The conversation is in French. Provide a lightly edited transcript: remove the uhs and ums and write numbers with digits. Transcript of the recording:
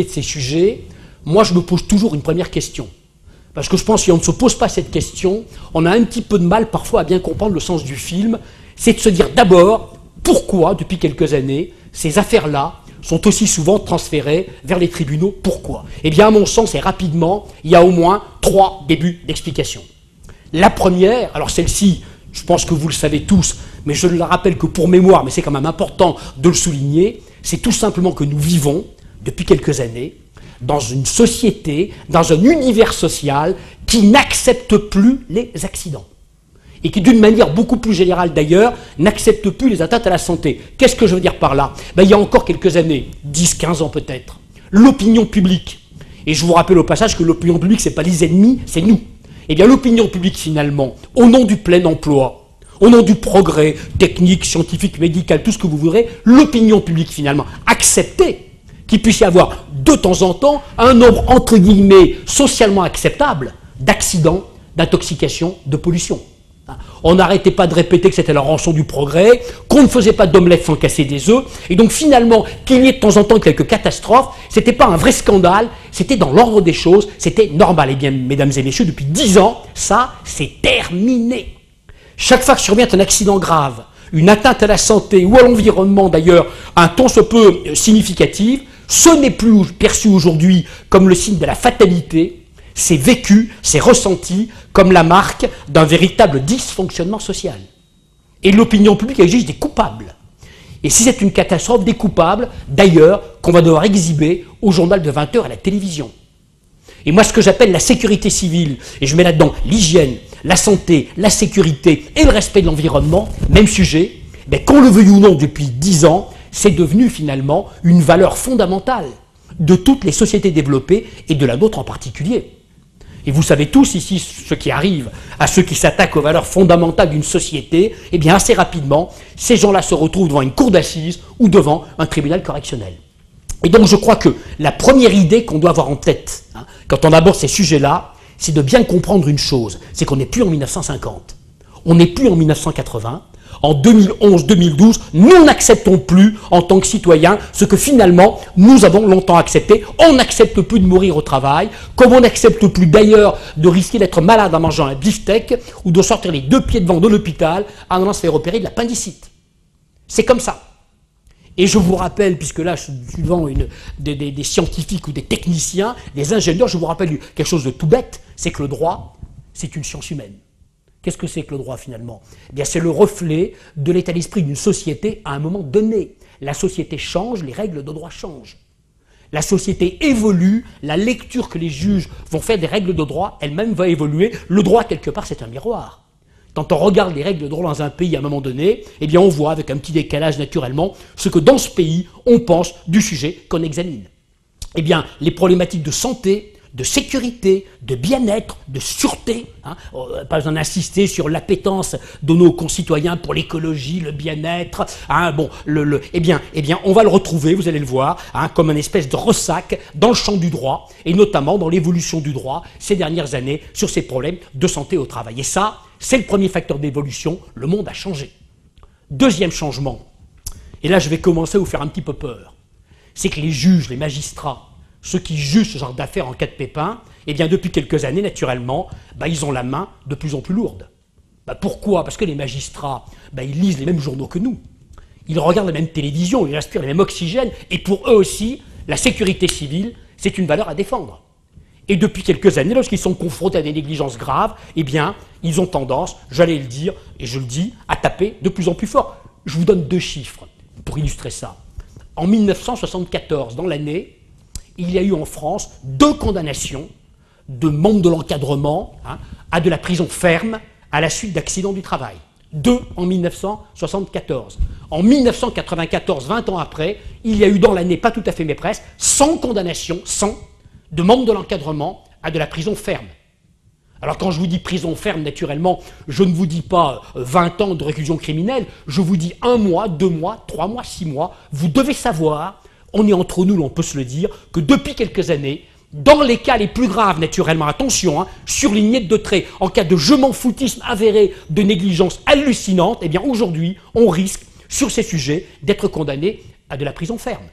de ces sujets, moi je me pose toujours une première question. Parce que je pense que si on ne se pose pas cette question, on a un petit peu de mal parfois à bien comprendre le sens du film. C'est de se dire d'abord pourquoi, depuis quelques années, ces affaires-là sont aussi souvent transférées vers les tribunaux. Pourquoi? Eh bien, à mon sens, et rapidement, il y a au moins 3 débuts d'explication. La première, alors celle-ci, je pense que vous le savez tous, mais je ne la rappelle que pour mémoire, mais c'est quand même important de le souligner, c'est tout simplement que nous vivons, depuis quelques années, dans une société, dans un univers social qui n'accepte plus les accidents. Et qui, d'une manière beaucoup plus générale d'ailleurs, n'accepte plus les atteintes à la santé. Qu'est-ce que je veux dire par là? Il y a encore quelques années, 10, 15 ans peut-être, l'opinion publique, et je vous rappelle au passage que l'opinion publique, ce n'est pas les ennemis, c'est nous. Eh bien l'opinion publique finalement, au nom du plein emploi, au nom du progrès technique, scientifique, médical, tout ce que vous voudrez, l'opinion publique finalement acceptait qu'il puisse y avoir de temps en temps un nombre entre guillemets socialement acceptable d'accidents, d'intoxication, de pollution. On n'arrêtait pas de répéter que c'était la rançon du progrès, qu'on ne faisait pas d'omelette sans casser des œufs, et donc finalement, qu'il y ait de temps en temps quelques catastrophes, c'était pas un vrai scandale, c'était dans l'ordre des choses, c'était normal. Eh bien, mesdames et messieurs, depuis 10 ans, ça, c'est terminé. Chaque fois que survient un accident grave, une atteinte à la santé ou à l'environnement d'ailleurs, un ton se peut significatif, ce n'est plus perçu aujourd'hui comme le signe de la fatalité, c'est vécu, c'est ressenti comme la marque d'un véritable dysfonctionnement social. Et l'opinion publique exige des coupables. Et si c'est une catastrophe, des coupables, d'ailleurs, qu'on va devoir exhiber au journal de 20 h à la télévision. Et moi, ce que j'appelle la sécurité civile, et je mets là-dedans l'hygiène, la santé, la sécurité et le respect de l'environnement, même sujet, mais qu'on le veuille ou non depuis 10 ans, c'est devenu finalement une valeur fondamentale de toutes les sociétés développées et de la nôtre en particulier. Et vous savez tous ici ce qui arrive à ceux qui s'attaquent aux valeurs fondamentales d'une société, eh bien assez rapidement, ces gens-là se retrouvent devant une cour d'assises ou devant un tribunal correctionnel. Et donc je crois que la première idée qu'on doit avoir en tête, quand on aborde ces sujets-là, c'est de bien comprendre une chose, c'est qu'on n'est plus en 1950, on n'est plus en 1980, en 2011-2012, nous n'acceptons plus en tant que citoyens ce que finalement nous avons longtemps accepté. On n'accepte plus de mourir au travail, comme on n'accepte plus d'ailleurs de risquer d'être malade en mangeant un beefsteak ou de sortir les 2 pieds devant de l'hôpital en allant se faire opérer de l'appendicite. C'est comme ça. Et je vous rappelle, puisque là je suis devant des scientifiques ou des techniciens, des ingénieurs, je vous rappelle quelque chose de tout bête, c'est que le droit, c'est une science humaine. Qu'est-ce que c'est que le droit finalement? Eh bien, c'est le reflet de l'état d'esprit d'une société à un moment donné. La société change, les règles de droit changent. La société évolue, la lecture que les juges vont faire des règles de droit, elle-même va évoluer. Le droit, quelque part, c'est un miroir. Quand on regarde les règles de droit dans un pays à un moment donné, eh bien, on voit avec un petit décalage naturellement ce que dans ce pays, on pense du sujet qu'on examine. Eh bien, les problématiques de santé, de sécurité, de bien-être, de sûreté, pas besoin d'insister sur l'appétence de nos concitoyens pour l'écologie, le bien-être, eh bien, on va le retrouver, vous allez le voir, comme une espèce de ressac dans le champ du droit, et notamment dans l'évolution du droit ces dernières années sur ces problèmes de santé au travail. Et ça, c'est le premier facteur d'évolution, le monde a changé. Deuxième changement, et là je vais commencer à vous faire un petit peu peur, c'est que les juges, les magistrats, ceux qui jugent ce genre d'affaires en cas de pépin, eh bien depuis quelques années, naturellement, ils ont la main de plus en plus lourde. Pourquoi? Parce que les magistrats, ils lisent les mêmes journaux que nous. Ils regardent la même télévision, ils respirent le même oxygène, et pour eux aussi, la sécurité civile, c'est une valeur à défendre. Et depuis quelques années, lorsqu'ils sont confrontés à des négligences graves, eh bien, ils ont tendance, j'allais le dire, et je le dis, à taper de plus en plus fort. Je vous donne 2 chiffres pour illustrer ça. En 1974, dans l'année, il y a eu en France 2 condamnations de membres de l'encadrement à de la prison ferme à la suite d'accidents du travail. 2 en 1974. En 1994, 20 ans après, il y a eu dans l'année, pas tout à fait mais presque, 100 condamnations, 100, de membres de l'encadrement à de la prison ferme. Alors quand je vous dis prison ferme, naturellement, je ne vous dis pas 20 ans de réclusion criminelle, je vous dis 1 mois, 2 mois, 3 mois, 6 mois. Vous devez savoir, on est entre nous, on peut se le dire, que depuis quelques années, dans les cas les plus graves, naturellement, attention, surligné de trait, en cas de je m'en foutisme avéré, de négligence hallucinante, eh bien aujourd'hui, on risque, sur ces sujets, d'être condamné à de la prison ferme.